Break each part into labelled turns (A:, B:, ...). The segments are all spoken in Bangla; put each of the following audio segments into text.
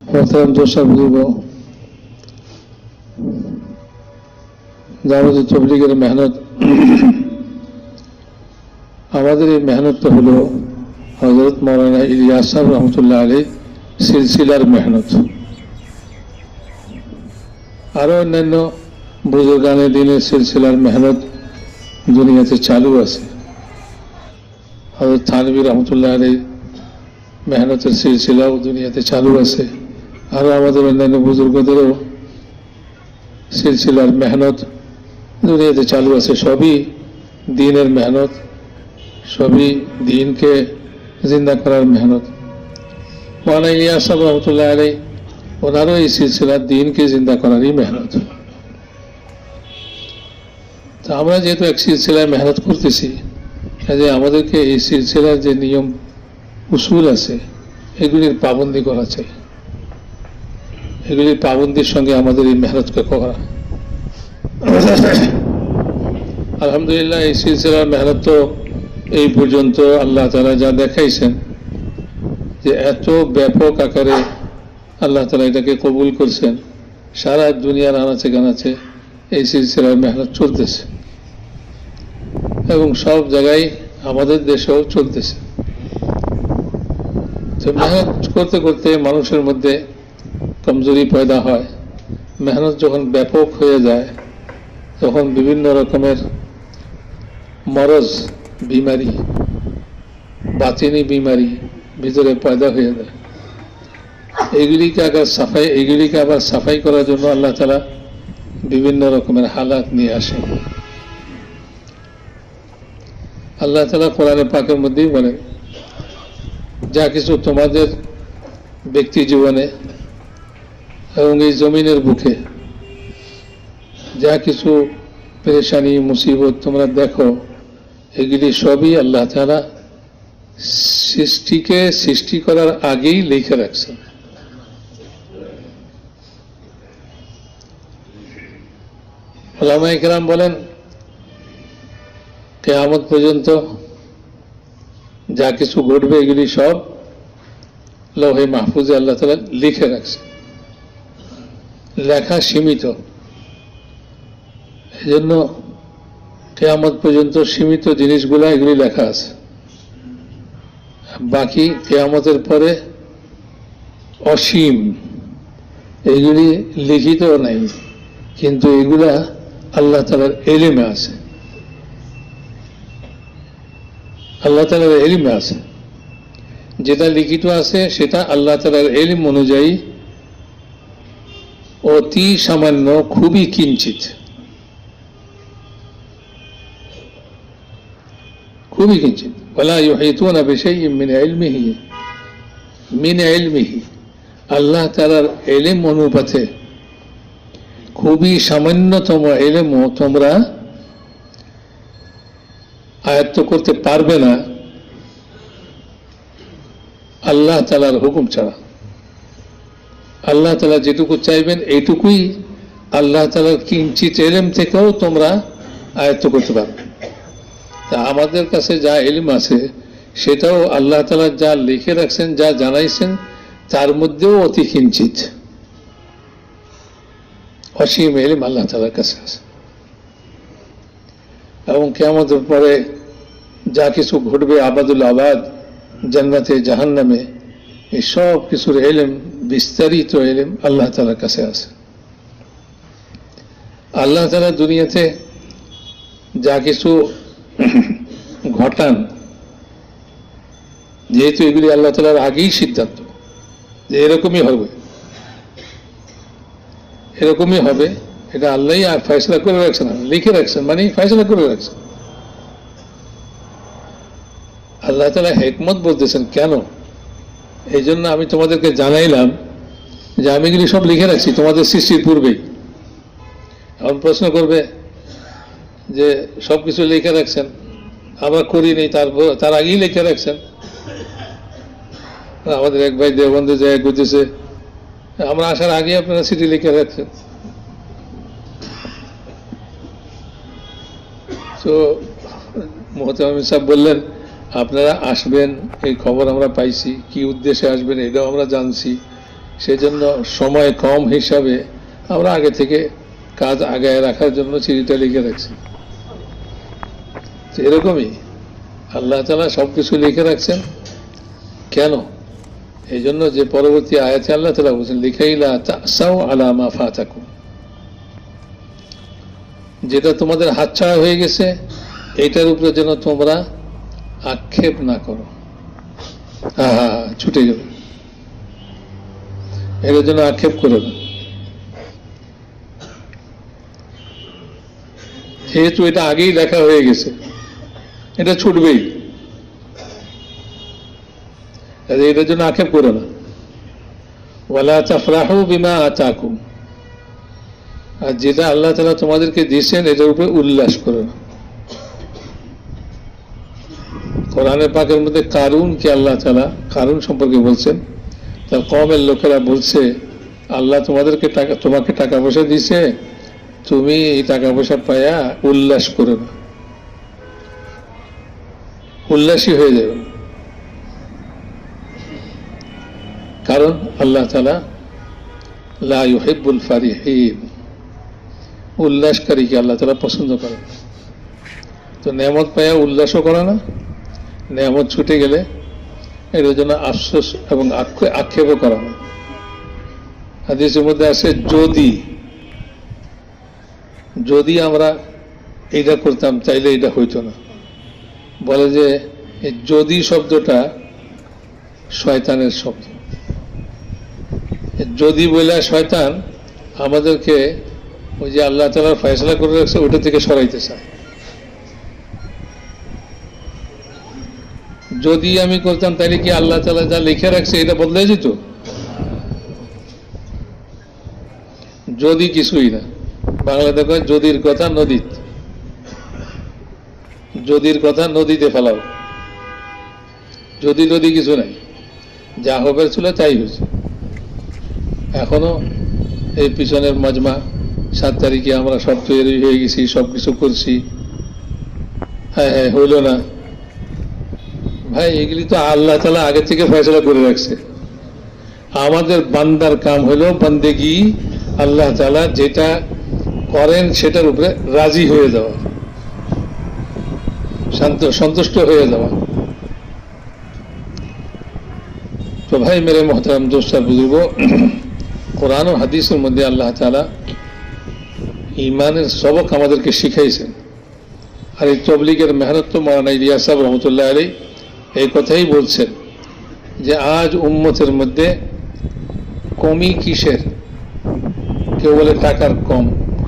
A: মোহতারাম দোষা বুজুর্গ, দাওয়াত তবলিগের মেহনত, আমাদের এই মেহনতটা হলো হযরত মাওলানা ইলিয়াস সাহেব রহমতুল্লাহ আলাইহি সিলসিলার মেহনত। আরো অন্যান্য বুজুর্গানে দিনের সিলসিলার মেহনত দুনিয়াতে চালু আছে। হযরত থানভী রহমতুল্লাহ আলাইহি মেহনতের সিলসিলাও দুনিয়াতে চালু আছে। আরো আমাদের অন্যান্য বুজুর্গদেরও সিলসিলার মেহনত দুনিয়াতে চালু আছে। সবই দিনের মেহনত, সবই দিনকে জিন্দা করার মেহনত। মাওলানা ইলিয়াস সাহেব রহমতুল্লাহ আলাইহি ওনারও এই সিলসিলার দিনকে জিন্দা করারই মেহনত। তা আমরা যেহেতু এক সিলসিলায় মেহনত করতেছি, কাজে আমাদেরকে এই সিলসিলার যে নিয়ম উসুল আছে এগুলির পাবন্দি করা চাই। এগুলির পাবন্দির সঙ্গে আমাদের এই মেহনতকে করা। আলহামদুলিল্লাহ, এই সিলসিলার মেহনত তো এই পর্যন্ত আল্লাহ তাআলা যা দেখাইছেন যে এত ব্যাপক আকারে আল্লাহ তাআলা এটাকে কবুল করছেন। সারা দুনিয়ার আনাচে কানাচে এই সিলসিলার মেহনত চলতেছে এবং সব জায়গায় আমাদের দেশেও চলতেছে। তো মেহনত করতে করতে মানুষের মধ্যে কমজোরি পয়দা হয়। মেহনত যখন ব্যাপক হয়ে যায় তখন বিভিন্ন রকমের মরজ, বিমারি, বাতিনি বিমারি ভিতরে পয়দা হয়ে যায়। এগুলিকে আবার সাফাই করার জন্য আল্লাহ তাআলা বিভিন্ন রকমের হালাত নিয়ে আসেন। আল্লাহ তাআলা কোরআনে পাকের মধ্যেই বলেন, যা কিছু তোমাদের ব্যক্তি জীবনে এবং এই জমিনের বুকে যা কিছু পেরেশানি মুসিবত তোমরা দেখো, এগুলি সবই আল্লাহ তাআলা সৃষ্টি করার আগেই লিখে রাখছেন। উলামায়ে কেরাম বলেন, কিয়ামত পর্যন্ত যা কিছু ঘটবে এগুলি সব লৌহে মাহফুজে আল্লাহ তাআলা লিখে রাখছেন। লেখা সীমিত, এই জন্য কিয়ামত পর্যন্ত সীমিত জিনিসগুলা এগুলি লেখা আছে। বাকি কিয়ামতের পরে অসীম, এগুলি লিখিত নাই, কিন্তু এগুলা আল্লাহ তাআলার ইলমে আছে। আল্লাহ তাআলার ইলমে আছে। যেটা লিখিত আছে সেটা আল্লাহ তাআলার ইলম অনুযায়ী অতি সামান্য, খুবই কিঞ্চিত, খুবই কিঞ্চিত। ওয়ালা ইউহিতুনা বিশাইইন মিন ইলমিহি, আল্লাহ তাআলার ইলম অনুপাতে খুবই সামান্যতম ইলমও তোমরা আয়ত্ত করতে পারবে না আল্লাহ তাআলার হুকুম ছাড়া। আল্লাহ তাআলা যেটুকু চাইবেন এইটুকুই আল্লাহ তাআলার কিঞ্চিত ইলম থেকেও তোমরা আয়ত্ত করতে পারবে। তা আমাদের কাছে যা ইলম আছে সেটাও আল্লাহ তাআলা যা লিখে রাখছেন, যা জানাইছেন, তার মধ্যেও অতি কিঞ্চিত। অসীম ইলম আল্লাহ তাআলার কাছে আছে। এবং কিয়ামতের পরে যা কিছু ঘটবে, আবাদুল আবাদ, জান্নাতে জাহান্নামে, এই সব কিছুর ইলম, বিস্তারিত ইলম আল্লাহ তাআলার কাছে আছে। আল্লাহ তাআলা দুনিয়াতে যা কিছু ঘটান, যেহেতু এগুলি আল্লাহ তাআলার আগেই সিদ্ধান্ত যে এরকমই হবে, এরকমই হবে, এটা আল্লাহই আর ফয়সালা করে রাখছেন, লিখে রাখছেন, মানে ফয়সালা করে রাখছেন। আল্লাহ তাআলা হিকমত বলতেছেন কেন, এই জন্য আমি তোমাদেরকে জানাইলাম যে আমি এগুলি সব লিখে রাখছি তোমাদের সৃষ্টির পূর্বেই। এখন প্রশ্ন করবে যে সবকিছু লিখে রাখছেন, আমরা করিনি, তার আগেই লিখে রাখছেন। আমাদের এক ভাই দেওবন্দে যায় বুঝেছে, আমরা আসার আগে আপনারা চিঠি লিখে রাখছেন। তো মোহতারাম সাহেব বললেন, আপনারা আসবেন এই খবর আমরা পাইছি, কি উদ্দেশ্যে আসবেন এটাও আমরা জানছি, সেজন্য সময় কম হিসাবে আমরা আগে থেকে কাজ আগায় রাখার জন্য চিঠিটা লিখে রাখছি। এরকমই আল্লাহ তাআলা সবকিছু লিখে রাখছেন। কেন? এই জন্য যে পরবর্তী আয়াতে আল্লাহ তাআলা বলছেন লিখাইলা তাসাউ আলা মা ফাতাকুম, যেটা তোমাদের হাতছাড়া হয়ে গেছে এটার উপরে যেন তোমরা আক্ষেপ না করো। ছুটে গেল, এটার জন্য আক্ষেপ করো না। যেহেতু এটা আগেই লেখা হয়ে গেছে, এটা ছুটবেই, এটার জন্য আক্ষেপ করো না। ওয়ালা তাফরাহু বিমা আতাকুম, আর যেটা আল্লাহ তাআলা তোমাদেরকে দিয়েছেন এটার উপরে উল্লাস করো না। কোরআনে পাকের মধ্যে কারুনকে আল্লাহ তাআলা কারুন সম্পর্কে বলছেন, তার কওমের লোকেরা বলছে আল্লাহ তোমাকে টাকা পয়সা দিয়েছে, তুমি এই টাকা পয়সা পায়া উল্লাস করো না, উল্লাসী হয়ে যাবে। কারণ আল্লাহ তাআলা লা ইউহিব্বুল ফারিহিন, উল্লাসকারীকে আল্লাহ তাআলা পছন্দ করেন। তো নেয়ামত পায়া উল্লাসও করে না, নেয়ামত ছুটে গেলে এর জন্য আফসোস এবং আক্ষেপও করা না। হাদিসের মধ্যে আছে যদি আমরা এইটা করতাম চাইলে এটা হইতো না। বলে যে এই যদি শব্দটা শয়তানের শব্দ। যদি বলে শয়তান আমাদেরকে ওই যে আল্লাহ তাআলা ফয়সালা করে রাখছে ওটা থেকে সরাইতে চায়। যদি আমি করতাম তাহলে কি আল্লাহ তাআলা যা লিখে রাখছে এটা বদলে যেত? যদি কিছুই না। বাংলাতে কয় যদির কথা নদীত, যদির কথা নদীতে ফেলাও। যদি কিছু নাই, যা হবার ছিল তাই হয়েছে। এখনো এই পিছনের মাজমা 7 তারিখে আমরা সব তৈরি হয়ে গেছি, সবকিছু করছি, হ্যাঁ হইল না। ভাই এগুলি তো আল্লাহ তাআলা আগে থেকে ফয়সালা করে রাখছে। আমাদের বান্দার কাম হলো বান্দেগি, আল্লাহ তাআলা যেটা করেন সেটার উপরে রাজি হয়ে যাওয়া, সন্তুষ্ট হয়ে যাওয়া। তো ভাই মেরে মোহতারাম দোস্ত আর বুজুর্গ, কোরআন ও হাদিসের মধ্যে আল্লাহ তাআলা ঈমানের সবক আমাদেরকে শিখাইছেন। আর এই তবলিগের মেহনত তো মাওলানা ইলিয়াস সাহেব রহমতুল্লাহ আলাইহি এই কথাই বলছেন যে আজ উম্মতের মধ্যে কমি কিসের? কেউ বলে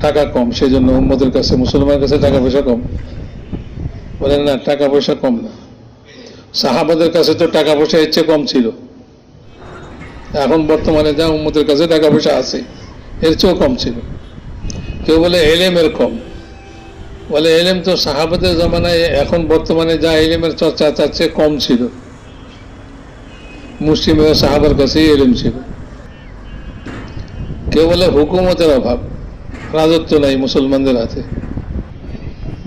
A: টাকা কম সেজন্য উম্মতের কাছে, মুসলমানের কাছে টাকা পয়সা কম। বলেন না, টাকা পয়সা কম না। সাহাবাদের কাছে তো টাকা পয়সা এর চেয়ে কম ছিল। এখন বর্তমানে যা উম্মতের কাছে টাকা পয়সা আছে এর চেয়েও কম ছিল। কেউ বলে এলেমের কম, বলে এলেম তো সাহাবাদের জামানায় এখন বর্তমানে যা এলেমের চর্চা তার চেয়ে কম ছিল। মুসলিমের সাহাবার কাছেই এলেম ছিল। কেউ বলে হুকুমতের অভাব, রাজত্ব নাই মুসলমানদের হাতে।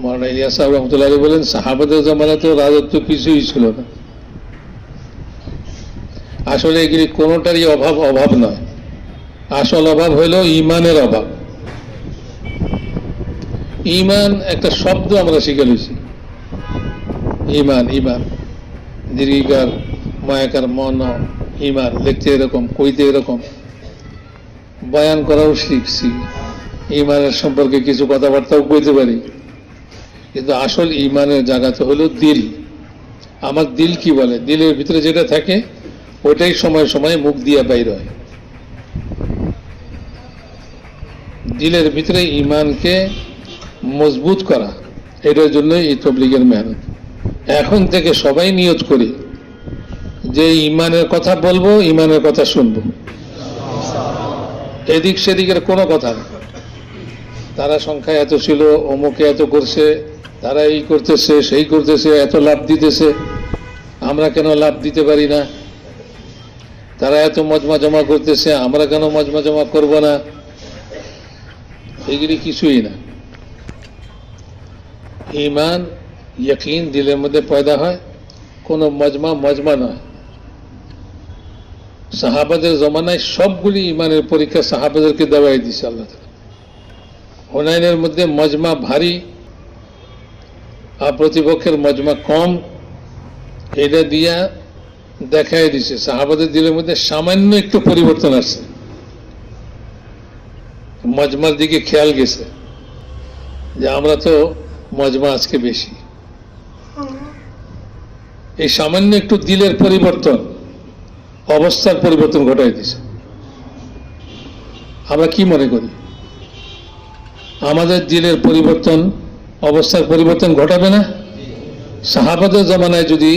A: মাওলানা ইলিয়াস সাহেব রহমতুল্লাহ আলাইহি বলেন সাহাবাদের জামানায় তো রাজত্ব কিছুই ছিল না। আসলে এগুলি কোনোটারই অভাব নয়, আসল অভাব হইল ঈমানের অভাব। ঈমান একটা শব্দ আমরা শিখে লইছি, ঈমান দীর্ঘিকার মায়াকার মন, ঈমান লিখতে এরকম, কইতে এরকম, বয়ান করাও শিখছি, ঈমানের সম্পর্কে কিছু কথাবার্তাও কইতে পারি। কিন্তু আসল ঈমানের জায়গা তো হলো দিল। আমার দিল কি বলে, দিলের ভিতরে যেটা থাকে ওটাই সময় সময় মুখ দিয়া বাইর হয়। দিলের ভিতরে ঈমানকে মজবুত করা, এটার জন্যই এই তবলিগের মেহনত। এখন থেকে সবাই নিয়ত করি যে ঈমানের কথা বলবো, ঈমানের কথা শুনবো, এদিক সেদিকের কোনো কথা নেই। তারা সংখ্যায় এত ছিল, অমুকে এত করছে, তারা এই করতেছে সেই করতেছে, এত লাভ দিতেছে, আমরা কেন লাভ দিতে পারি না? তারা এত মজমা জমা করতেছে, আমরা কেন মজমা জমা করব না? এগুলি কিছুই না। ঈমান ইয়াকিন দিলের মধ্যে পয়দা হয়, কোনো মজমা নয়। সাহাবাদের জমানায় সবগুলি ইমানের পরীক্ষা সাহাবাদেরকে দেওয়াই দিছে আল্লাহ তাআলা। হুনাইনের মধ্যে মজমা ভারী আর প্রতিপক্ষের মজমা কম, এটা দিয়া দেখাই দিছে সাহাবাদের দিলের মধ্যে সামান্য একটু পরিবর্তন আসছে, মজমার দিকে খেয়াল গেছে যে আমরা তো মজমা আজকে বেশি। এই সামান্য একটু দিলের পরিবর্তন অবস্থার পরিবর্তন ঘটাই দিছে। আমরা কি মনে করি আমাদের দিলের পরিবর্তন অবস্থার পরিবর্তন ঘটাবে না? সাহাবাদের জামানায় যদি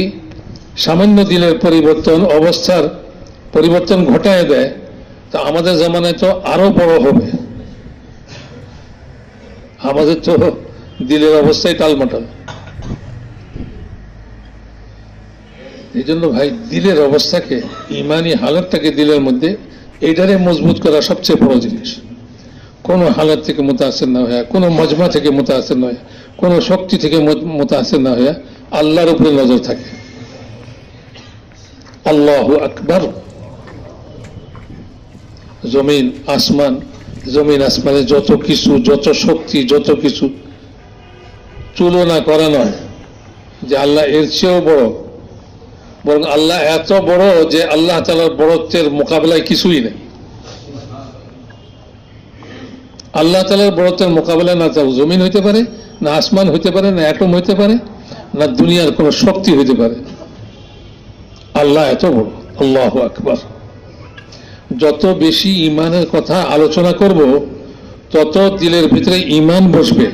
A: সামান্য দিলের পরিবর্তন অবস্থার পরিবর্তন ঘটায় দেয়, তো আমাদের জামানায় তো আরো বড় হবে। আমাদের তো দিলের অবস্থায় টালমাটাল। এই জন্য ভাই দিলের অবস্থাকে, ইমানি হালতটাকে দিলের মধ্যে এইটারে মজবুত করা সবচেয়ে বড় জিনিস। কোনো হালত থেকে মুতাসির না হয়ে, কোনো মজমা থেকে মুতাসির না হয়ে, কোনো শক্তি থেকে মুতাসির না হয়ে আল্লাহর উপরে নজর থাকে। আল্লাহু আকবার। জমিন আসমানে যত কিছু, যত শক্তি, যত কিছু তুলনা করা নয় যে আল্লাহ এর চেয়েও বড়, বরং আল্লাহ এত বড় যে আল্লাহ তাআলার বড়ত্বের মোকাবেলায় কিছুই নেই। আল্লাহ তাআলার বড়ত্বের মোকাবেলায় না জমিন হইতে পারে, না আসমান হইতে পারে, না অ্যাটম হইতে পারে, না দুনিয়ার কোনো শক্তি হইতে পারে। আল্লাহ এত বড়। আল্লাহু আকবার। যত বেশি ইমানের কথা আলোচনা করব তত দিলের ভিতরে ইমান বসবে।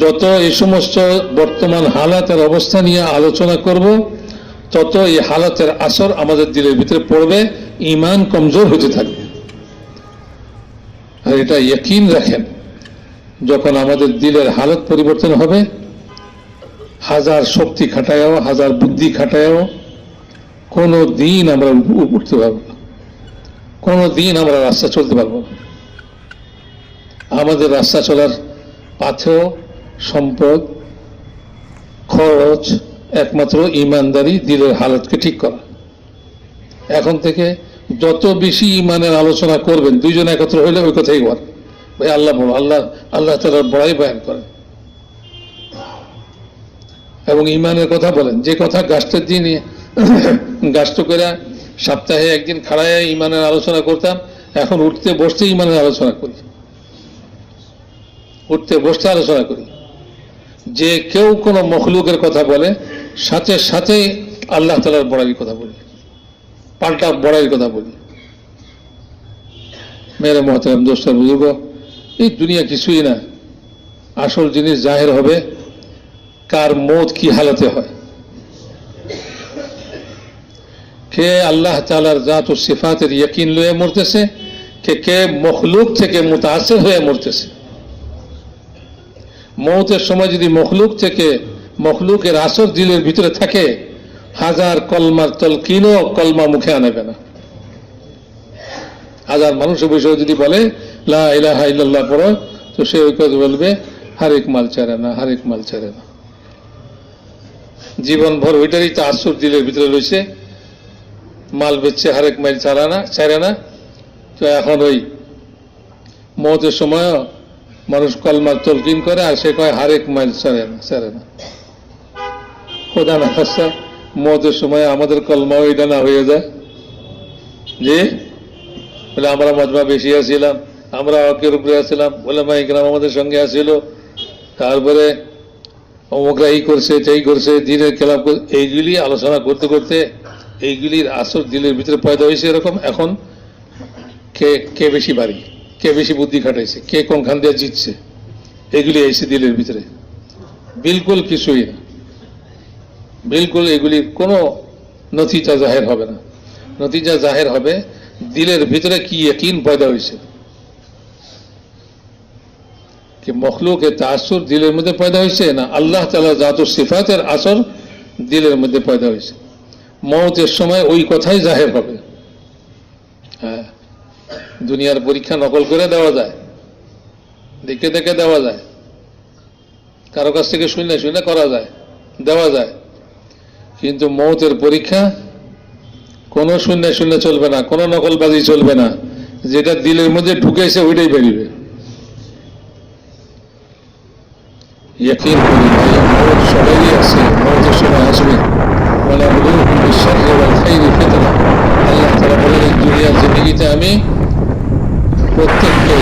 A: যত এই সমস্ত বর্তমান হালাতের অবস্থা নিয়ে আলোচনা করব তত এই হালাতের আসর আমাদের দিলের ভিতরে পড়বে, ইমান কমজোর হতে থাকবে। আর এটা ইয়াকিন রাখেন, যখন আমাদের দিলের হালত পরিবর্তন হবে, হাজার শক্তি খাটায়ও, হাজার বুদ্ধি খাটায়ও কোনো দিন আমরা উঠতে পারবো না, কোনো দিন আমরা রাস্তা চলতে পারবো না। আমাদের রাস্তা চলার পাথেয়, সম্পদ, খরচ একমাত্র ইমানদারি, দিলের হালতকে ঠিক করা। এখন থেকে যত বেশি ইমানের আলোচনা করবেন, দুইজন একত্র হইলে ওই কথাই বল, ভাই আল্লাহ বড়, আল্লাহ তাআলার বড়াই বয়ান করেন এবং ইমানের কথা বলেন। যে কথা গাছটার দিনে গাছট করে সপ্তাহে একদিন খাড়ায় ইমানের আলোচনা করতাম, এখন উঠতে বসতে ইমানের আলোচনা করি, উঠতে বসতে আলোচনা করি। যে কেউ কোনো মখলুকের কথা বলে, সাথে সাথে আল্লাহ তাআলার বড়াইয়ের কথা বলি, পাল্টা বড়াইয়ের কথা বলি। মেরে মোহতারাম দোস্তার বুজুর্গ, এই দুনিয়া কিছুই না। আসল জিনিস জাহের হবে কার মৌত কি হালতে হয়, কে আল্লাহ তাআলার জাত ও সিফাতের ইয়াকিন লয়ে মরতেছে, কে মখলুক থেকে মুতাসির হয়ে মরতেছে। মৌতের সময় যদি মখলুক থেকে, মখলুকের আসর দিলের ভিতরে থাকে, হাজার কলমার তলকিনও কলমা মুখে আনবে না। হাজার মানুষের বিষয়ে যদি বলে লা ইলাহা ইল্লাল্লাহ পড়ো, তো সে ওই কথা বলবে হারেক মাল চারে না, হারেক মাল চারে না। জীবন ভর ওইটারই তো আসর দিলের ভিতরে রয়েছে, মাল বেচছে, হারেক মাইল চারে না। তো এখন ওই মৌতের সময় মানুষ কলমার তলকিন করে, আর সে কয় হারেক মাইল চারে না। খোদা না খাস্তা মৌতের সময় আমাদের কলমা ওইটা না হয়ে যায় যে বলে আমরা মজমা বেশি আসছিলাম, আমরা হকের উপরে আসছিলাম, বলে মাইকরাম আমাদের সঙ্গে আসছিল, তারপরে অমুকরা এই করছে, সেই করছে, দিনের খেলাফ করছে, এইগুলি আলোচনা করতে করতে এইগুলির আসর দিলের ভিতরে পয়দা হয়েছে। এরকম এখন কে বেশি বাড়ি, কে বেশি বুদ্ধি খাটাইছে, কে কোনখান দিয়ে জিতছে, এগুলি এসে দিলের ভিতরে। বিলকুল কিছুই না, বিলকুল এগুলির কোনো নতিজা জাহের হবে না। নতিজা জাহের হবে দিলের ভিতরে কি ইয়াকিন পয়দা হয়েছে, কি মখলুকের তাসুর দিলের মধ্যে পয়দা হয়েছে, না আল্লাহ তাআলা জাত ও সিফাতের আসর দিলের মধ্যে পয়দা হয়েছে। মওতের সময় ওই কথাই জাহের হবে। হ্যাঁ, দুনিয়ার পরীক্ষা নকল করে দেওয়া যায়, দেখে দেখে দেওয়া যায়, কারো কাছ থেকে শুনে করা যায়, দেওয়া যায়, কিন্তু মওতের পরীক্ষা কোনো শূন্য শূন্য চলবে না, কোনো নকলবাজি চলবে না, যেটা দিলের মধ্যে ঢুকেছে ওইটাই বেরিবে। ইয়াকিন করি ভাই, মৌত সবাই আছে, মৌতের সময় আসবে। আল্লাহ তাআলা বলেন, দুনিয়ার জিন্দেগিতে আমি প্রত্যেককে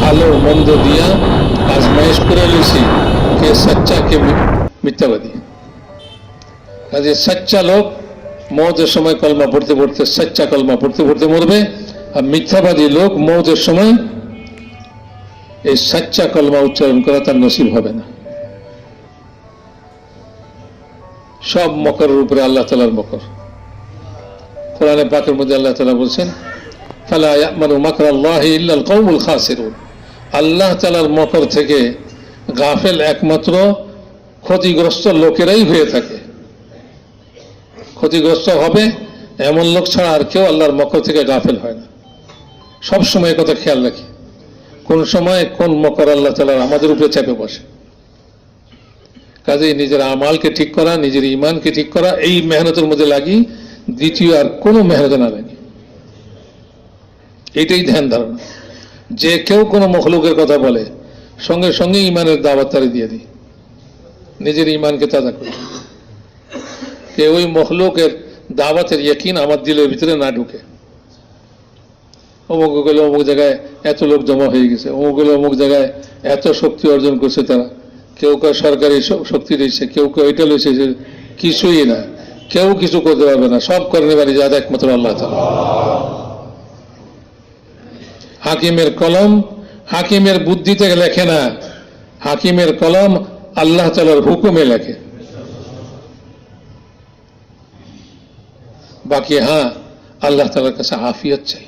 A: ভালো মন্দ দিয়া আজমাইশ করে লইছি, কে সচ্চা কে মিথ্যাবাদী। কাজে সচ্চা লোক মৌতের সময় কলমা পড়তে পড়তে, সচ্চা কলমা পড়তে পড়তে মরবে, আর মিথ্যাবাদী লোক মৌতের সময় এই সচ্চা কলমা উচ্চারণ করা তার নসিব হবে না। সব মকরের উপরে আল্লাহ তাআলার মকর। কোরআনে পাকের মধ্যে আল্লাহ তাআলা বলছেন, ফালা ইয়ামানু মাকরাল্লাহি ইল্লাল কওমুল খাসিরুন। আল্লাহ তাআলার মকর থেকে গাফেল একমাত্র ক্ষতিগ্রস্ত লোকেরাই হয়ে থাকে। ক্ষতিগ্রস্ত হবে এমন লোক ছাড়া আর কেউ আল্লাহর মকর থেকে গাফেল হয় না। সব সময় কথা খেয়াল রাখি, কোন সময় কোন মকর আল্লাহ তাআলা আমাদের উপরে চেপে বসে। কাজেই নিজের আমালকে ঠিক করা, নিজের ইমানকে ঠিক করা, এই মেহনতের মধ্যে লাগি, দ্বিতীয় আর কোনো মেহনত না লাগি। এইটাই ধ্যান ধারণা। যে কেউ কোনো মখলুকের কথা বলে, সঙ্গে সঙ্গে ইমানের দাওয়াত তারে দিয়ে দিই, নিজের ইমানকে তাজা করি। কে ওই মখলুকের দাওয়াতের ইয়াকিন আমার দিলের ভিতরে না ঢুকে। অমুক গেলে অমুক জায়গায় এত লোক জমা হয়ে গেছে, অমুক গেলে অমুক জায়গায় এত শক্তি অর্জন করছে তারা, কেউ কেউ সরকারি শক্তি দিচ্ছে, কেউ কেউ এটা লইছে, কিছুই না, কেউ কিছু করতে পারবে না, সব করে নেবার যাদ একমাত্র আল্লাহ তাআলা। হাকিমের কলম হাকিমের বুদ্ধিতে লেখে না, হাকিমের কলম আল্লাহ তাআলার হুকুমে লেখে। বাকি হ্যাঁ, আল্লাহ তাআলার কাছে আফিয়ত চাই।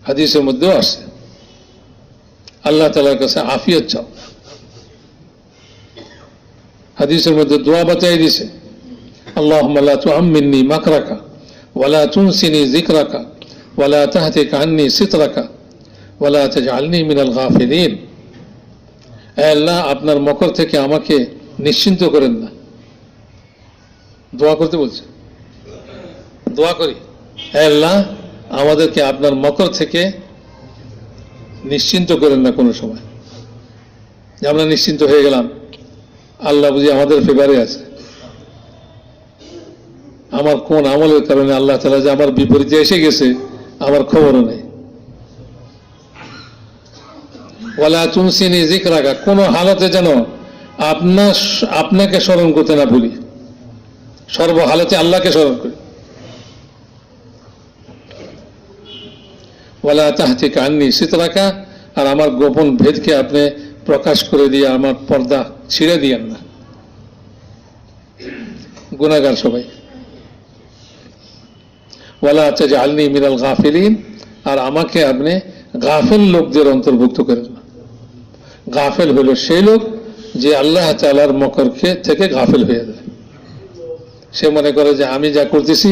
A: হাদিসের মধ্যেও আছে, আল্লাহ তাআলার কাছে আফিয়ত চাও। হাদিসের মধ্যে দোয়া বাতাই দিছে, আল্লাহুম্মা লা তুআম্মিননি মাকরাকা ওয়ালা তুনসিনি যিকরাকা ওয়ালা তাহতিকা আন্নি সিতরাকা ওয়ালা তাজআলনি মিনাল গাফিলিন। হে আল্লাহ, আপনার মকর থেকে আমাকে নিশ্চিন্ত করেন না। দোয়া করতে বলছে, দোয়া করি, হে আল্লাহ, আমাদেরকে আপনার মকর থেকে নিশ্চিন্ত করেন না কোনো সময়। যে আমরা নিশ্চিন্ত হয়ে গেলাম, আল্লাহ বুঝি আমাদের ফেভারে আছে। আমার কোন আমলের কারণে আল্লাহ তাআলা যে আমার বিপরীতে এসে গেছে আমার খবরও নেই। ওয়ালা তুনসিনি যিকরাকা, কোন হালতে যেন আপনাকে স্মরণ করতে না ভুলি, সর্বহালতে আল্লাহকে স্মরণ করি। ওয়ালা তাহতিকা আন্নি সিতরাকা, আর আমার গোপন ভেদকে আপনি প্রকাশ করে দিয়ে আমার পর্দা ছিঁড়ে দিয়েন না। গুনাহগার সবাই। ওয়ালা তাজআলনি মিনাল গাফিলিন, আর আমাকে আপনি গাফেল লোকদের অন্তর্ভুক্ত করেন না। গাফেল হলো সেই লোক যে আল্লাহ তাআলার মকরকে থেকে গাফেল হয়ে যায়। সে মনে করে যে আমি যা করতেছি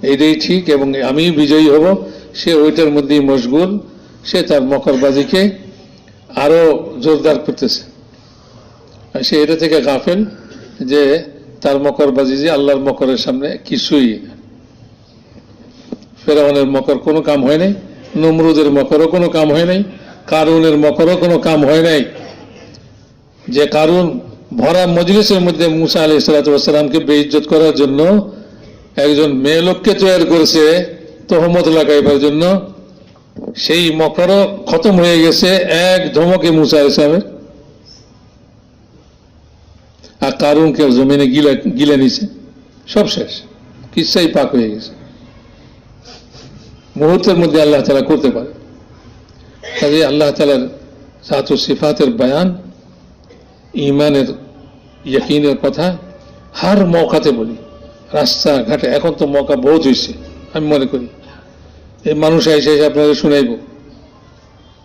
A: এইটাই ঠিক এবং আমি বিজয়ী হব, সে ওইটার মধ্যেই মশগুল, সে তার মকরবাজিকে আরো জোরদার করতেছে। সে এটা থেকে গাফেল যে তার মকরবাজি যে আল্লাহর মকরের সামনে কিছুই না। ফেরাউনের মকর কোনো কাম হয় নাই, নমরুদের মকরও কোনো কাম হয় নাই, কারুনের মকরও কোনো কাম হয় নাই। যে কারুন ভরা মজলিসের মধ্যে মুসা আলাইহিস সালামকে বেইজ্জত করার জন্য একজন মেয়ে লোককে তৈরি করেছে তহমত লাগাইবার জন্য, সেই মকরও খতম হয়ে গেছে এক ধমকে মুসা আলাইহিস সালামের। আর কারুনকে জমিনে গিলে নিছে, সব শেষ, কিচ্ছাই পাক হয়ে গেছে। মুহূর্তের মধ্যে আল্লাহ তাআলা করতে পারে। কাজে আল্লাহ তাআলার জাত ও সিফাতের বয়ান, ইমানের ইয়াকিনের কথা হার মৌকাতে বলি। রাস্তাঘাটে এখন তো মৌকা বহুত হয়েছে, আমি মনে করি এই মানুষ এসে আপনাদের শুনাইব,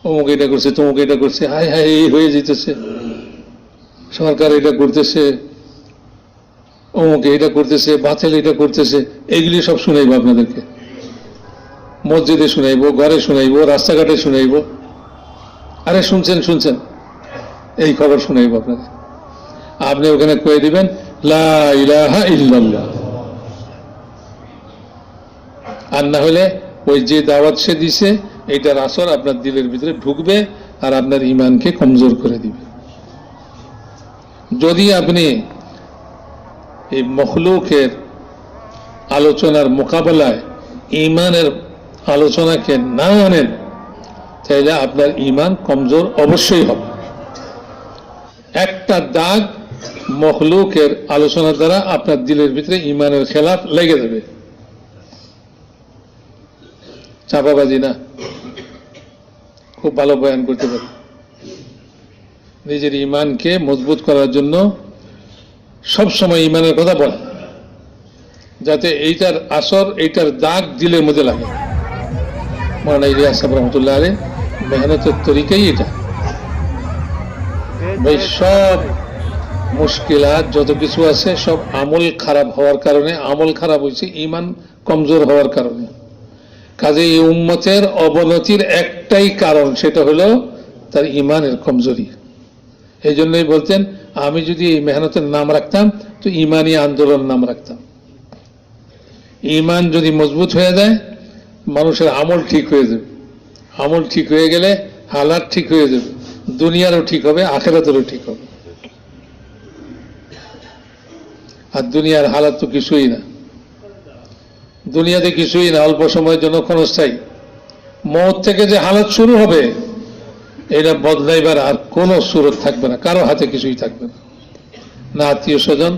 A: অমুক এটা করছে, তমুক এটা করছে, হায় হায় এই হয়ে যেতেছে, সরকার এটা করতেছে, অমুক এটা করতেছে, বাতিল এটা করতেছে, এইগুলি সব শুনাইব আপনাদেরকে। মসজিদে শুনাইব, ঘরে শুনাইব, রাস্তাঘাটে শুনাইব। আরে শুনছেন শুনছেন, এই খবর শুনাইব আপনাদের। আপনি ওখানে কয়ে দিবেন লা ইলাহা ইল্লাল্লাহ, আর না হলে ওই যে দাওয়াত সে দিছে এইটার আসর আপনার দিলের ভিতরে ঢুকবে আর আপনার ইমানকে কমজোর করে দিবে। যদি আপনি এই মখলুকের আলোচনার মোকাবেলায় ইমানের আলোচনাকে না আনেন তাহলে আপনার ইমান কমজোর অবশ্যই হবে। একটা দাগ মখলুকের আলোচনা দ্বারা আপনার দিলের ভিতরে ইমানের খেলাফ লেগে দেবে। চাপাবাজি না, খুব ভালো বয়ান করতে পারে। নিজের ইমানকে মজবুত করার জন্য সব সময় ইমানের কথা বলে, যাতে এইটার আসর, এইটার দাগ দিলের মধ্যে লাগে। মৌলানা ইলিয়াস সাহেব রহমতুল্লাহ আলাইহি মেহনতের তরিকাই এটা। ভাই সব মুশকিলাত যত কিছু আছে সব আমল খারাপ হওয়ার কারণে, আমল খারাপ হয়েছে ইমান কমজোর হওয়ার কারণে। কাজে এই উম্মতের অবনতির একটাই কারণ, সেটা হলো তার ইমানের কমজোরি। এই জন্যই বলতেন আমি যদি এই মেহনতের নাম রাখতাম তো ইমানি আন্দোলন নাম রাখতাম। ইমান যদি মজবুত হয়ে যায় মানুষের আমল ঠিক হয়ে যাবে, আমল ঠিক হয়ে গেলে হালাত ঠিক হয়ে যাবে, দুনিয়ারও ঠিক হবে, আখিরাতেরও ঠিক হবে। আর দুনিয়ার হালাত তো কিছুই না, দুনিয়াতে কিছুই না, অল্প সময়ের জন্য ক্ষণস্থায়ী। মওত থেকে যে হালাত শুরু হবে এটা বদলাইবার আর কোনো সুরত থাকবে না, কারো হাতে কিছুই থাকবে না, না আত্মীয় স্বজন,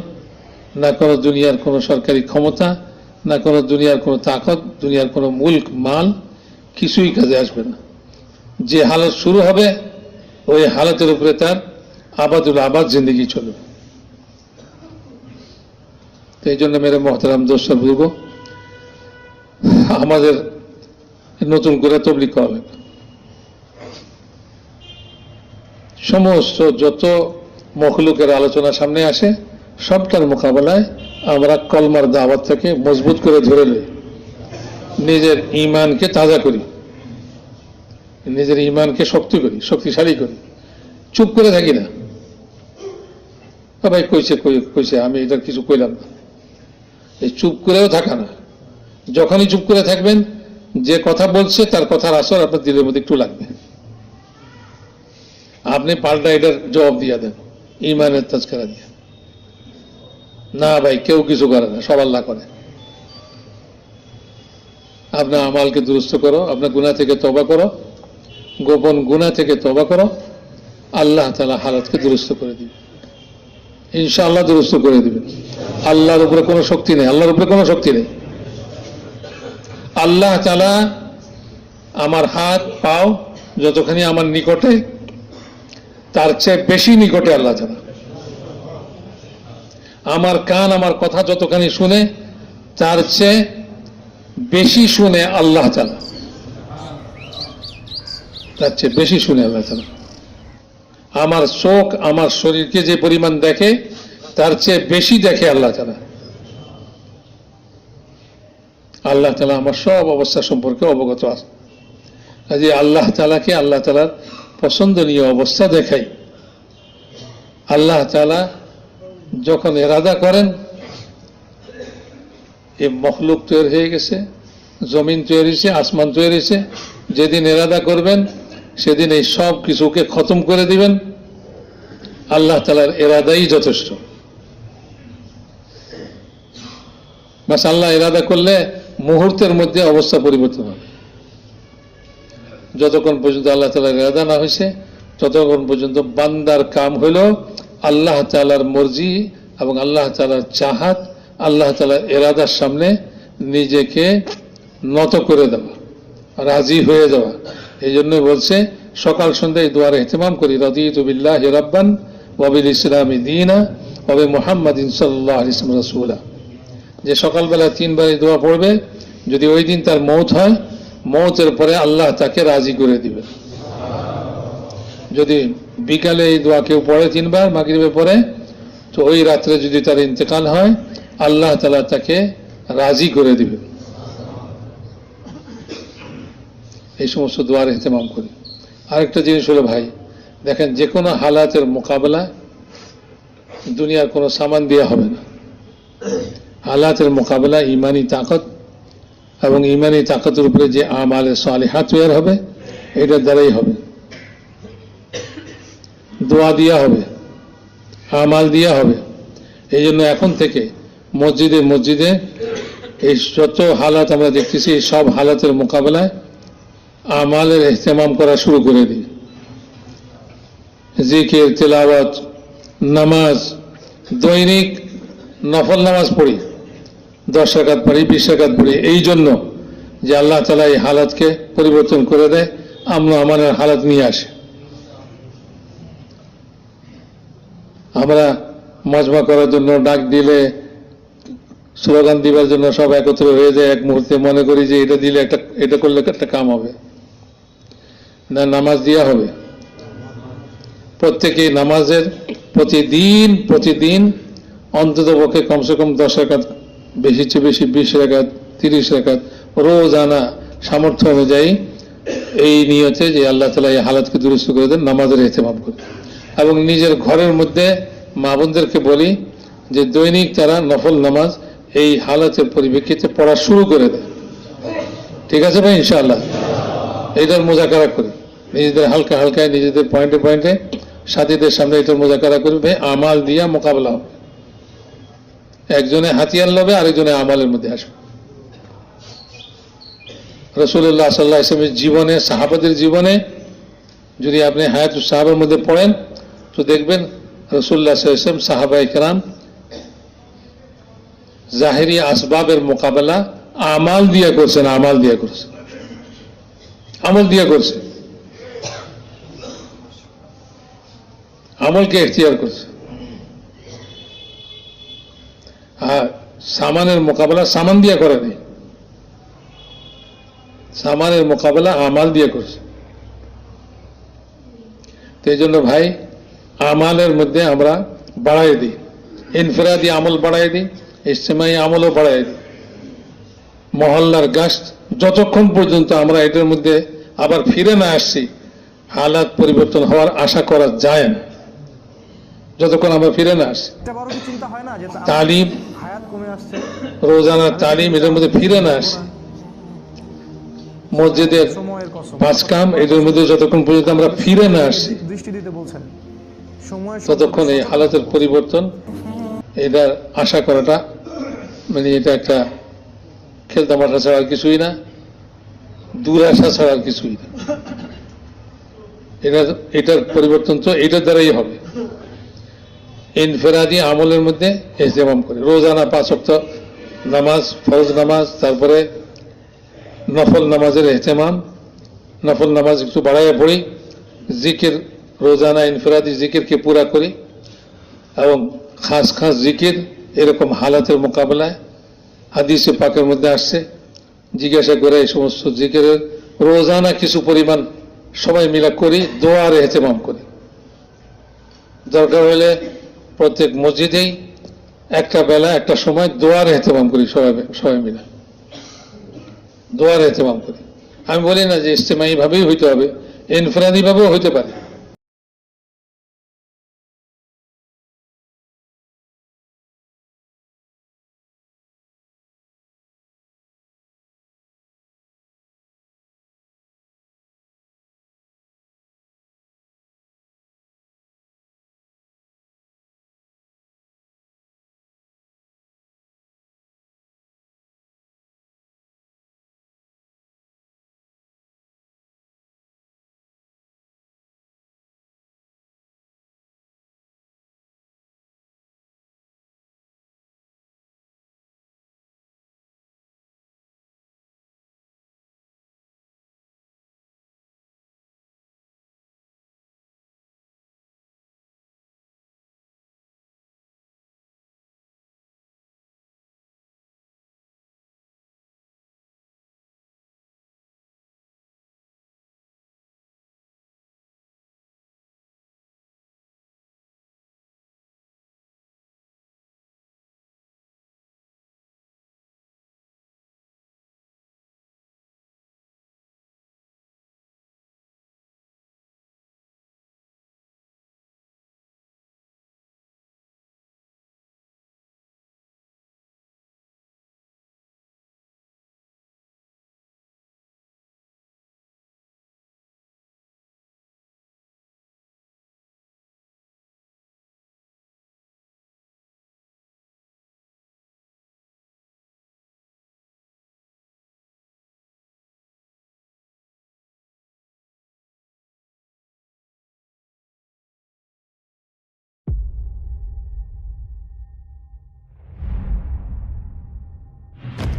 A: না কোনো দুনিয়ার কোনো সরকারি ক্ষমতা, না কোনো দুনিয়ার কোনো তাকত, দুনিয়ার কোনো মুলক মাল, কিছুই কাজে আসবে না। যে হালত শুরু হবে ওই হালতের উপরে তার আবাদুল আবাদ জিন্দগি চলবে। তো এই জন্য মেরে মোহতারাম দোস্ত বুঝবো, আমাদের নতুন করে তবলিগ করা লাগবে। সমস্ত যত মখলুকের আলোচনা সামনে আসে সবটার মোকাবেলায় আমরা কলমার দাওয়াত থেকে মজবুত করে ধরে লই, নিজের ইমানকে তাজা করি, নিজের ইমানকে শক্তি করি, শক্তিশালী করি, চুপ করে থাকি না। ভাই কইছে কইছে আমি এটা কিছু কইলাম না, এই চুপ করেও থাকা না। যখনই চুপ করে থাকবেন যে কথা বলছে তার কথার আসর আপনার দিলের মধ্যে একটু লাগবে, আপনি পাল্টা এটার জবাব দিয়ে দেন ইমানের তাজকিরা দিয়ে। না ভাই কেউ কিছু করে না, সব আল্লাহ করে। আপনার আমালকে দুরুস্ত করো, আপনার গুনাহ থেকে তওবা করো, গোপন গুনাহ থেকে তওবা করো, আল্লাহ তাআলা হালাতকে দুরুস্ত করে দিবেন, ইনশাআল্লাহ দুরুস্ত করে দিবেন। আল্লাহর উপরে কোনো শক্তি নেই, আল্লাহর উপরে কোনো শক্তি নেই। আল্লাহ তাআলা আমার হাত পাও যতখানি আমার নিকটে, তার চেয়ে বেশি নিকটে আল্লাহ তাআলা। আমার কান আমার কথা যতখানি শুনে তার চেয়ে বেশি শুনে আল্লাহ তাআলা, তার চেয়ে বেশি শুনে আল্লাহ তাআলা। আমার চোখ আমার শরীরকে যে পরিমাণ দেখে তার চেয়ে বেশি দেখে আল্লাহ তাআলা। আল্লাহ তাআলা আমার সব অবস্থা সম্পর্কে অবগত আছে। কাজে আল্লাহ তাআলাকে আল্লাহ তাআলার পছন্দনীয় অবস্থা দেখাই। আল্লাহ তাআলা যখন ইরাদা করেন এই মখলুক তৈরি হয়ে গেছে, জমিন তৈরি হয়েছে, আসমান তৈরি হয়েছে, যেদিন ইরাদা করবেন সেদিন এই সব কিছুকে খতম করে দিবেন। আল্লাহ তাআলার ইরাদাই যথেষ্ট। বাস আল্লাহ ইরাদা করলে মুহূর্তের মধ্যে অবস্থা পরিবর্তন হবে। যতক্ষণ পর্যন্ত আল্লাহ তাআলার ইরাদা না হয়েছে ততক্ষণ পর্যন্ত বান্দার কাম হইল আল্লাহ তাআলার মর্জি এবং আল্লাহ তাআলার চাহাত, আল্লাহ তাআলার ইরাদার সামনে নিজেকে নত করে দেওয়া, রাজি হয়ে যাওয়া। এই জন্য বলছে সকাল সন্ধ্যায় দোয়ার ইহতিমাম করি, রাদিতু বিল্লাহি রাব্বান ওয়া বিল ইসলামি দীনা ওয়া বি মুহাম্মাদিন সাল্লাল্লাহু আলাইহি ওয়াসাল্লাম রাসূলা। যে সকালবেলা 3 বার দোয়া পড়বে, যদি ওই দিন তার মওত হয়, মওতের পরে আল্লাহ তাকে রাজি করে দিবেন। যদি বিকালে এই দোয়া কেউ পড়ে 3 বার মাগরিবের পরে, তো ওই রাত্রে যদি তার ইন্তেকাল হয় আল্লাহ তাআলা তাকে রাজি করে দিবেন। এই সমস্ত দোয়ার ইহতিমাম করি। আরেকটা জিনিস হলো ভাই, দেখেন যে কোনো হালাতের মোকাবেলা দুনিয়ার কোনো সামান দিয়ে হবে না। হালাতের মোকাবেলা ইমানি তাকত এবং ইমানি তাকতের উপরে যে আমালে সালিহাত তৈরি হবে, এটার দ্বারাই হবে। দোয়া দিয়া হবে, আমাল দিয়া হবে। এই জন্য এখন থেকে মসজিদে মসজিদে এই যত হালাত আমরা দেখতেছি, এই সব হালাতের মোকাবেলায় আমালের ইহতেমাম করা শুরু করে দিই। জিকির, তেলাওয়াত, নামাজ, দৈনিক নফল নামাজ পড়ি, 10 রাকাত পড়ি, 20 রাকাত পড়ি, এই জন্য যে আল্লাহ তাআলা এই হালাতকে পরিবর্তন করে দেয়, আমন আমানের হালাত নিয়ে আসে। আমরা মজমা করার জন্য ডাক দিলে, স্লোগান দিবার জন্য সব একত্র হয়ে যায়, এক মুহূর্তে মনে করি যে এটা দিলে এটা করলে একটা কাম হবে না। নামাজ দেওয়া হবে, প্রত্যেকে নামাজের প্রতিদিন অন্তত পক্ষে কমসে কম 10 রাকাত, বেশি চেয়ে বেশি 20 রাকাত, 30 রাকাত রোজ আনা সামর্থ্য অনুযায়ী, এই নিয়তে যে আল্লাহ তাআলা এই হালাতকে দুরুস্ত করে দেন, নামাজের ইহতেমাম করে। এবং নিজের ঘরের মধ্যে মা বোনদেরকে বলি যে দৈনিক তারা নফল নামাজ এই হালাতের পরিপ্রেক্ষিতে পড়া শুরু করে দেয়। ঠিক আছে ভাই? ইনশাআল্লাহ এইটার মোজাকারা করি, নিজেদের হালকা হালকায়, নিজেদের পয়েন্টে পয়েন্টে সাথীদের সামনে এটার মোজাকারা করবে, আমাল দিয়া মোকাবেলা হবে। একজনে হাতিয়ার লবে, আরেকজনে আমালের মধ্যে আসবে। রাসূলুল্লাহ সাল্লাল্লাহু আলাইহি ওয়াসাল্লামের জীবনে, সাহাবাদের জীবনে যদি আপনি হায়াতুস সাহাবার মধ্যে পড়েন তো দেখবেন রাসূলুল্লাহ সাল্লাল্লাহু আলাইহি ওয়াসাল্লাম, সাহাবায়ে কেরাম জাহেরি আসবাবের মোকাবেলা আমাল দিয়া করছেন, আমল দিয়া করছে, আমলকে এখতিয়ার করছে। আর সামানের মোকাবেলা সামান দিয়া করে নেই, সামানের মোকাবেলা আমাল দিয়ে করছে। তো এই জন্য ভাই, আমালের মধ্যে আমরা বাড়াই দিই, ইনফিরাদি আমল বাড়াই দিই, ইজতিমাই আমলও বাড়াই দিই। মহল্লার গাছ, যতক্ষণ পর্যন্ত আমরা এটার মধ্যে আবার ফিরে না আসছি, হালাত পরিবর্তন হওয়ার আশা করা যায় না। যতক্ষণ আমরা ফিরে না আসছি, তালিম, রোজানা তালিম, এটার মধ্যে ফিরে না আসছি, মসজিদের 5 কাম, এটার মধ্যে যতক্ষণ পর্যন্ত আমরা ফিরে না আসছি, ততক্ষণ এই হালাতের পরিবর্তন এটার আশা করাটা, মানে এটা একটা খেলতামাশা ছাড়া আর কিছুই না, দুরাশা ছাড়া আর কিছুই না। এটার পরিবর্তন তো এটার দ্বারাই হবে। ইনফিরাদি আমলের মধ্যে ইহতিমাম করে, রোজানা 5 ওয়াক্ত নামাজ, ফরজ নামাজ, তারপরে নফল নামাজের ইহতিমাম, নফল নামাজ একটু বাড়াইয়া পড়ি, জিকির, রোজানা ইনফিরাদি জিকিরকে পুরা করি, এবং খাস খাস জিকির এরকম হালাতের মোকাবেলায় হাদিসে পাকের মধ্যে আসছে, জিজ্ঞাসা করে এই সমস্ত জিকিরের রোজানা কিছু পরিমাণ সবাই মিলা করি, দোয়ার ইহতিমাম করি। দরকার হলে প্রত্যেক মসজিদেই একটা বেলা, একটা সময় দোয়ার ইহতিমাম করি, সবাই মিলে দোয়ার ইহতিমাম করি। আমি বলি না যে ইজতিমাই ভাবেই হইতে হবে, ইনফিরাদি ভাবেও হইতে পারে।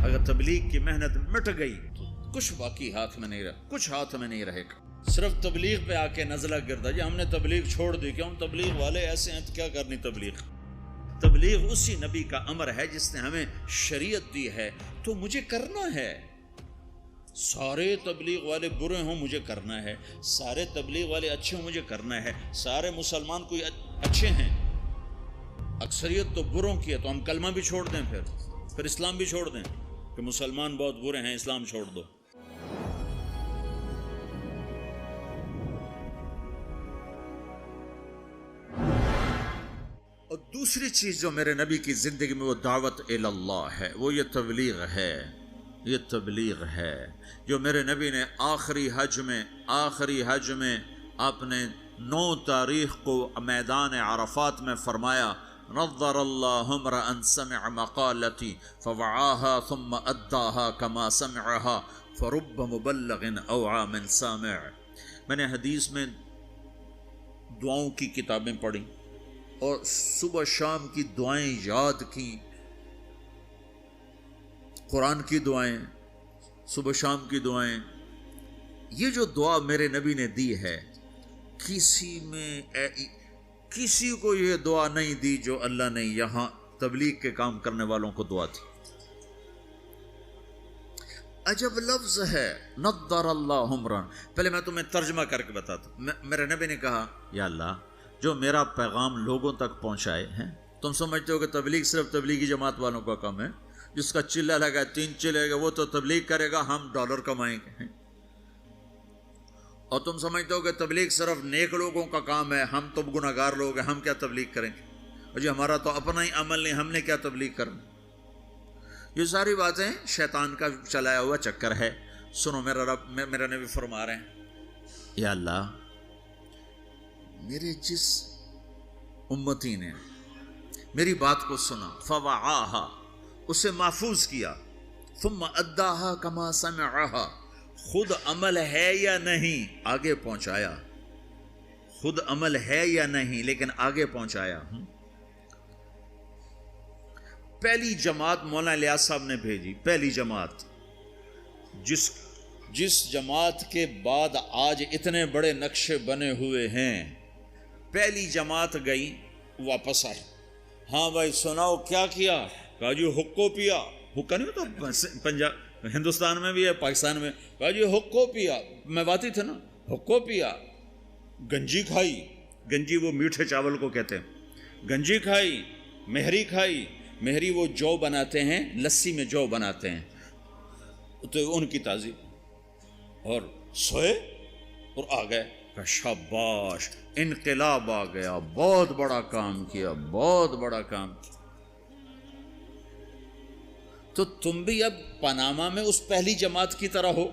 B: اگر تبلیغ کی محنت مٹ گئی تو کچھ باقی ہاتھ میں نہیں رہا، کچھ ہاتھ میں نہیں رہے گا۔ صرف تبلیغ پہ آ کے نزلہ گردا جی ہم نے تبلیغ چھوڑ دی، کیوں؟ تبلیغ والے ایسے ہیں تو کیا کرنی تبلیغ؟ تبلیغ اسی نبی کا امر ہے جس نے ہمیں شریعت دی ہے، تو مجھے کرنا ہے۔ سارے تبلیغ والے برے ہوں مجھے کرنا ہے، سارے تبلیغ والے اچھے ہوں مجھے کرنا ہے، سارے مسلمان کوئی اچھے ہیں، اکثریت تو بروں کی ہے، تو ہم کلمہ بھی چھوڑ دیں، پھر اسلام بھی چھوڑ دیں کہ مسلمان بہت برے ہیں اسلام چھوڑ دو۔ اور دوسری چیز جو میرے نبی کی زندگی میں وہ دعوت اللہ ہے، وہ یہ تبلیغ ہے، یہ تبلیغ ہے جو میرے نبی نے آخری حج میں آپ نے 9 تاریخ کو میدان عرفات میں فرمایا، نظر اللہ امرأ سمع مقالتی فوعاها ثم اداها كما سمعها فرب مبلغ اوعى من سامع۔ میں نے حدیث میں دعاؤں کی کتابیں پڑھی اور صبح شام کی دعائیں یاد کی، قرآن کی دعائیں، صبح شام کی دعائیں۔ یہ جو دعا میرے نبی نے دی ہے، کسی کو یہ دعا نہیں دی جو اللہ نے یہاں تبلیغ کے کام کرنے والوں کو دعا دی۔ عجب لفظ ہے، نضر اللہ عمرا۔ پہلے میں تمہیں ترجمہ کر کے بتاتا ہوں۔ میرے نبی نے کہا، یا اللہ جو میرا پیغام لوگوں تک پہنچائے ہیں، تم سمجھتے ہو کہ تبلیغ صرف تبلیغی جماعت والوں کا کام ہے، جس کا چلہ لگا 3 چلے گا وہ تو تبلیغ کرے گا، ہم ڈالر کمائیں گے۔ اور تم سمجھتے ہو کہ تبلیغ صرف نیک لوگوں کا کام ہے، ہم تو گناہگار لوگ ہیں، ہم کیا تبلیغ کریں گے؟ اور جی ہمارا تو اپنا ہی عمل نہیں، ہم نے کیا تبلیغ کرنا؟ یہ ساری باتیں شیطان کا چلایا ہوا چکر ہے۔ سنو، میرا نبی فرما رہے ہیں، یا اللہ میرے جس امتی نے میری بات کو سنا، فوعاہا، اسے محفوظ کیا، ثم اداہا کما سمعہا، خود عمل ہے یا نہیں آگے پہنچایا، خود عمل ہے یا نہیں لیکن آگے پہنچایا۔ پہلی جماعت مولانا الیاس صاحب نے بھیجی، پہلی جماعت، جس جماعت کے بعد آج اتنے بڑے نقشے بنے ہوئے ہیں، پہلی جماعت گئی، واپس آئی، ہاں بھائی سناؤ کیا کیا؟ کہا جی حقو پیا، حقہ نہیں ہوتا پنجاب ہندوستان میں بھی ہے، پاکستان میں، کہا جی حقو پیا، میں باتی تھا نا، حقو پیا، گنجی کھائی، گنجی وہ میٹھے چاول کو کہتے ہیں، گنجی کھائی، مہری کھائی، مہری وہ جو بناتے ہیں، لسی میں جو بناتے ہیں، تو ان کی تعظیم، اور سوئے اور آ گئے، شاباش، انقلاب آ گیا، بہت بڑا کام کیا، بہت بڑا کام کیا۔ تو تم بھی اب پاناما میں اس پہلی جماعت کی طرح ہو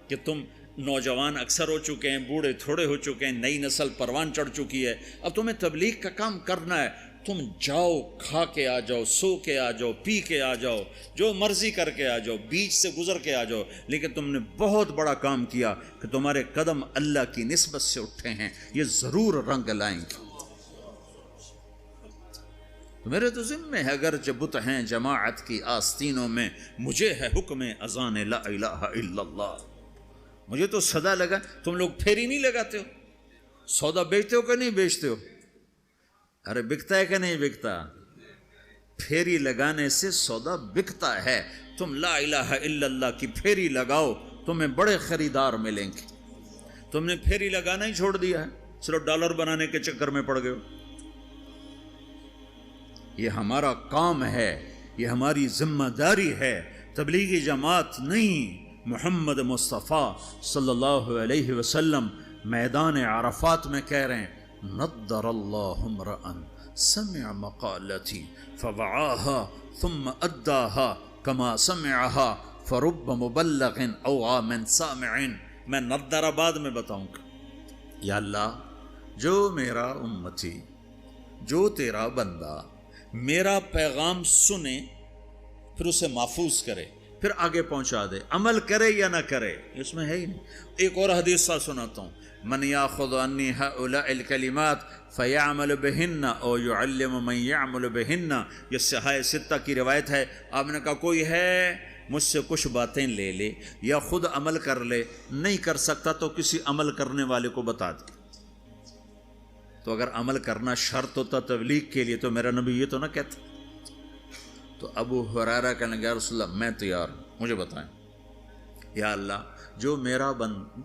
B: کہ تم نوجوان اکثر ہو چکے ہیں، بوڑھے تھوڑے ہو چکے ہیں، نئی نسل پروان چڑھ چکی ہے، اب تمہیں تبلیغ کا کام کرنا ہے، تم جاؤ، کھا کے آ جاؤ، سو کے آ جاؤ، پی کے آ جاؤ، جو مرضی کر کے آ جاؤ، بیچ سے گزر کے آ جاؤ، لیکن تم نے بہت بڑا کام کیا کہ تمہارے قدم اللہ کی نسبت سے اٹھے ہیں، یہ ضرور رنگ لائیں گے۔ میرے تو ذمہ ہے، اگر بت ہیں جماعت کی آستینوں میں، مجھے ہے حکم اذان لا الہ الا اللہ۔ مجھے تو صدا لگا، تم لوگ پھیری نہیں لگاتے ہو، سودا بیچتے ہو کہ نہیں بیچتے ہو؟ ارے بکتا ہے کہ نہیں بکتا؟ پھیری لگانے سے سودا بکتا ہے۔ تم لا الہ الا اللہ کی پھیری لگاؤ، تمہیں بڑے خریدار ملیں گے۔ تم نے پھیری لگانا ہی چھوڑ دیا ہے، صرف ڈالر بنانے کے چکر میں پڑ گئے ہو۔ یہ ہمارا کام ہے، یہ ہماری ذمہ داری ہے، تبلیغی جماعت نہیں۔ محمد مصطفیٰ صلی اللہ علیہ وسلم میدان عرفات میں کہہ رہے ہیں، نضر اللہ امرأ سمع مقالتی فوعاها ثم اداها كما سمعها فرب مبلغ اوعى من سامع۔ میں نضر بعد میں بتاؤں گا۔ یا اللہ جو میرا امتی، جو تیرا بندہ میرا پیغام سنے، پھر اسے محفوظ کرے، پھر آگے پہنچا دے، عمل کرے یا نہ کرے، اس میں ہے ہی نہیں۔ ایک اور حدیث سا سناتا ہوں، من یاخذ عنی هؤلاء الکلمات فیعمل بہن او یعلم من یعمل بہن، یہ صحاح ستہ کی روایت ہے۔ آپ نے کہا کوئی ہے مجھ سے کچھ باتیں لے لے یا خود عمل کر لے، نہیں کر سکتا تو کسی عمل کرنے والے کو بتا دے۔ تو اگر عمل کرنا شرط ہوتا تبلیغ کے لیے تو میرا نبی یہ تو نہ کہتا۔ تو ابو ہریرہ کہنے لگا یا رسول اللہ میں تیار ہوں، مجھے بتائیں۔ یا اللہ، جو میرا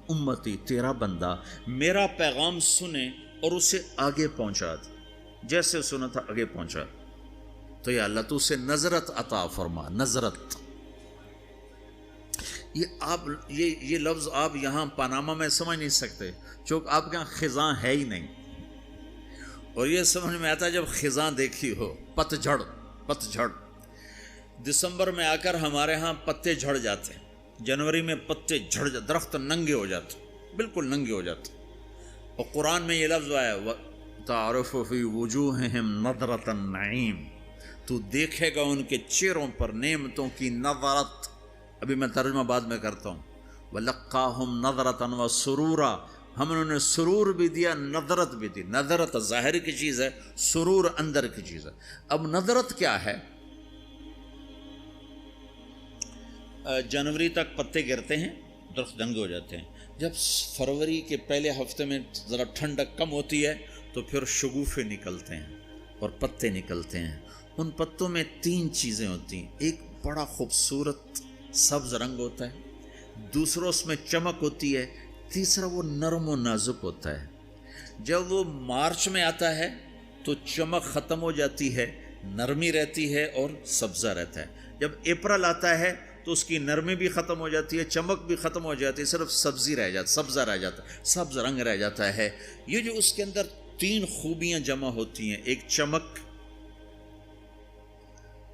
B: امتی تیرا بندہ میرا پیغام سنے اور اسے آگے پہنچا دے، جیسے سنا تھا آگے پہنچا دے، تو یا اللہ تو اسے نظرت عطا فرما۔ نظرت، یہ لفظ آپ یہاں پاناما میں سمجھ نہیں سکتے، چونکہ آپ کے یہاں خزاں ہے ہی نہیں، اور یہ سمجھ میں آتا ہے جب خزاں دیکھی ہو، پت جھڑ۔ دسمبر میں آ کر ہمارے ہاں پتے جھڑ جاتے ہیں، جنوری میں پتے جھڑ جاتے، درخت ننگے ہو جاتے، بالکل ننگے ہو جاتے، اور قرآن میں یہ لفظ آیا تعرف فی وجوہہم نظرۃ النعیم، تو دیکھے گا ان کے چہروں پر نعمتوں کی نظرت۔ ابھی میں ترجمہ بعد میں کرتا ہوں۔ وَلَقَّاهُمْ نَظْرَةً وَسُرُورًا، ہم انہوں نے سرور بھی دیا، نظرت بھی دی۔ نظرت ظاہر کی چیز ہے، سرور اندر کی چیز ہے۔ اب نظرت کیا ہے؟ جنوری تک پتے گرتے ہیں، درخت ننگے ہو جاتے ہیں، جب فروری کے پہلے ہفتے میں ذرا ٹھنڈک کم ہوتی ہے تو پھر شگوفے نکلتے ہیں اور پتے نکلتے ہیں۔ ان پتوں میں 3 چیزیں ہوتی ہیں، ایک بڑا خوبصورت سبز رنگ ہوتا ہے، دوسرا اس میں چمک ہوتی ہے، تیسرا وہ نرم و نازک ہوتا ہے۔ جب وہ مارچ میں آتا ہے تو چمک ختم ہو جاتی ہے، نرمی رہتی ہے اور سبزہ رہتا ہے۔ جب اپریل آتا ہے تو اس کی نرمی بھی ختم ہو جاتی ہے، چمک بھی ختم ہو جاتی ہے، صرف سبزہ رہ جاتا ہے، سبز رنگ رہ جاتا ہے۔ یہ جو اس کے اندر 3 خوبیاں جمع ہوتی ہیں، ایک چمک،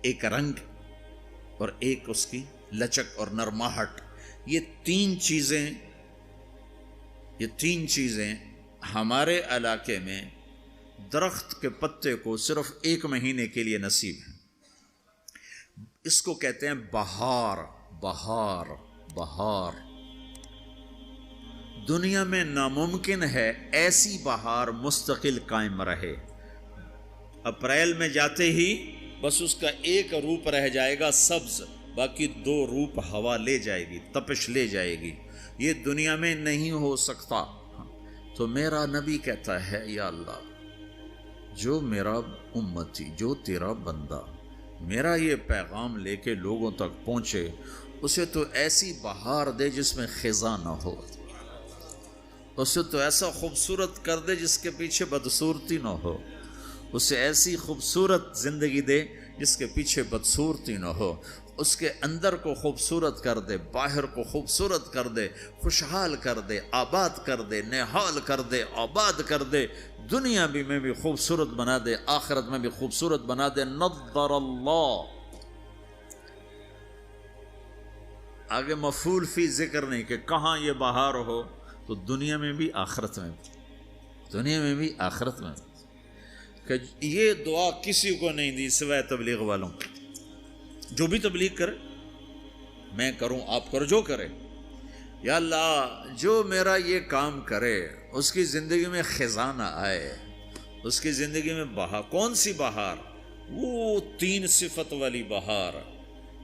B: ایک رنگ اور ایک اس کی لچک اور نرماہٹ، یہ تین چیزیں ہمارے علاقے میں درخت کے پتے کو صرف 1 مہینے کے لیے نصیب ہیں۔ اس کو کہتے ہیں بہار۔ دنیا میں ناممکن ہے ایسی بہار مستقل قائم رہے۔ اپریل میں جاتے ہی بس اس کا ایک روپ رہ جائے گا سبز، باقی 2 روپ ہوا لے جائے گی، تپش لے جائے گی۔ یہ دنیا میں نہیں ہو سکتا۔ تو میرا نبی کہتا ہے یا اللہ، جو میرا امتی، جو تیرا بندہ میرا یہ پیغام لے کے لوگوں تک پہنچے، اسے تو ایسی بہار دے جس میں خزاں نہ ہو، اسے تو ایسا خوبصورت کر دے جس کے پیچھے بدصورتی نہ ہو، اسے ایسی خوبصورت زندگی دے جس کے پیچھے بدصورتی نہ ہو، اس کے اندر کو خوبصورت کر دے، باہر کو خوبصورت کر دے، خوشحال کر دے، آباد کر دے، نہال کر دے، آباد کر دے، دنیا بھی میں بھی خوبصورت بنا دے، آخرت میں بھی خوبصورت بنا دے۔ نظر اللہ، آگے مفعول فی ذکر نہیں کہ کہاں یہ بہار ہو، تو دنیا میں بھی آخرت میں بھی، دنیا میں بھی آخرت میں بھی۔ کہ یہ دعا کسی کو نہیں دی سوائے تبلیغ والوں، جو بھی تبلیغ کرے، میں کروں آپ کرو، جو کرے، یا اللہ جو میرا یہ کام کرے اس کی زندگی میں خزاں نہ آئے، اس کی زندگی میں بہار۔ کون سی بہار؟ وہ 3 صفت والی بہار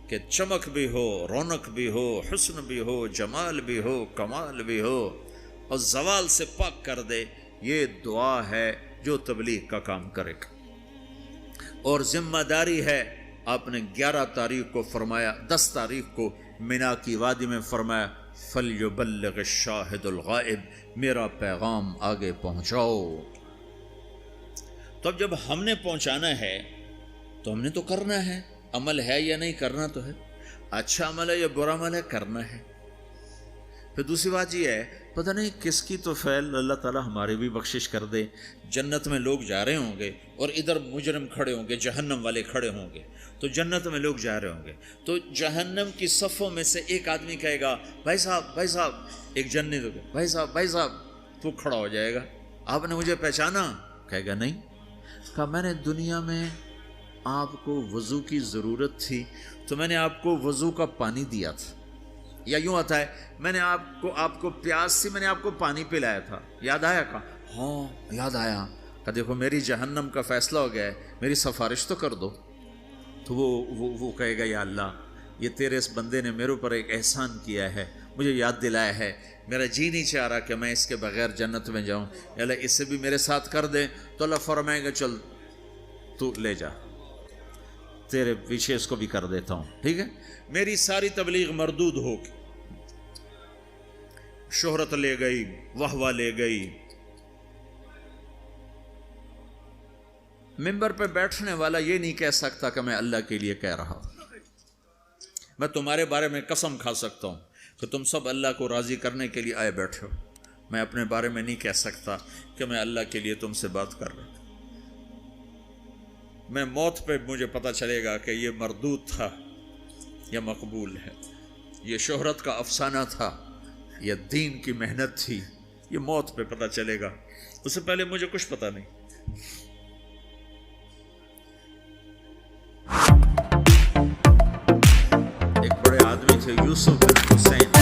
B: کہ چمک بھی ہو، رونق بھی ہو، حسن بھی ہو، جمال بھی ہو، کمال بھی ہو، اور زوال سے پاک کر دے۔ یہ دعا ہے جو تبلیغ کا کام کرے گا، اور ذمہ داری ہے۔ آپ نے 11 تاریخ کو فرمایا، 10 تاریخ کو مینا کی وادی میں فرمایا فَلْيُبَلِّغِ الشَّاهِدُ الْغَائِبُ، میرا پیغام آگے پہنچاؤ۔ تو اب جب ہم نے پہنچانا ہے تو ہم نے تو کرنا ہے، عمل ہے یا نہیں، کرنا تو ہے، اچھا عمل ہے یا برا عمل ہے، کرنا ہے۔ پھر دوسری بات یہ ہے، پتہ نہیں کس کی تو فعل اللہ تعالیٰ ہماری بھی بخشش کر دے۔ جنت میں لوگ جا رہے ہوں گے اور ادھر مجرم کھڑے ہوں گے، جہنم والے کھڑے ہوں گے، تو جنت میں لوگ جا رہے ہوں گے، تو جہنم کی صفوں میں سے ایک آدمی کہے گا بھائی صاحب، ایک جنت ہوگا، بھائی صاحب، تو کھڑا ہو جائے گا، آپ نے مجھے پہچانا؟ کہے گا نہیں۔ کہا میں نے دنیا میں آپ کو وضو کی ضرورت تھی تو میں نے آپ کو وضو کا پانی دیا تھا، یا یوں آتا ہے میں نے آپ کو پیاس تھی، میں نے آپ کو پانی پلایا تھا، یاد آیا؟ کہا ہاں یاد آیا۔ کہا دیکھو میری جہنم کا فیصلہ ہو گیا ہے، میری سفارش تو کر دو۔ تو وہ کہے گا یا اللہ یہ تیرے اس بندے نے میرے اوپر ایک احسان کیا ہے، مجھے یاد دلایا ہے، میرا جی نہیں چاہ رہا کہ میں اس کے بغیر جنت میں جاؤں، اللہ اس سے بھی میرے ساتھ کر دے، تو اللہ فرمائے گا چل تو لے جا، تیرے پیچھے اس کو بھی کر دیتا ہوں، ٹھیک ہے۔ میری ساری تبلیغ مردود ہو گئی، شہرت لے گئی، واہ لے گئی، ممبر پہ بیٹھنے والا یہ نہیں کہہ سکتا کہ میں اللہ کے لیے کہہ رہا ہوں۔ میں تمہارے بارے میں قسم کھا سکتا ہوں کہ تم سب اللہ کو راضی کرنے کے لیے آئے بیٹھے ہو، میں اپنے بارے میں نہیں کہہ سکتا کہ میں اللہ کے لیے تم سے بات کر رہا ہوں۔ میں موت پہ مجھے پتہ چلے گا کہ یہ مردود تھا یا مقبول ہے، یہ شہرت کا افسانہ تھا یا دین کی محنت تھی، یہ موت پہ پتہ چلے گا، اس سے پہلے مجھے کچھ پتہ نہیں۔ ایک بڑے آدمی تھے یوسف بن حسین،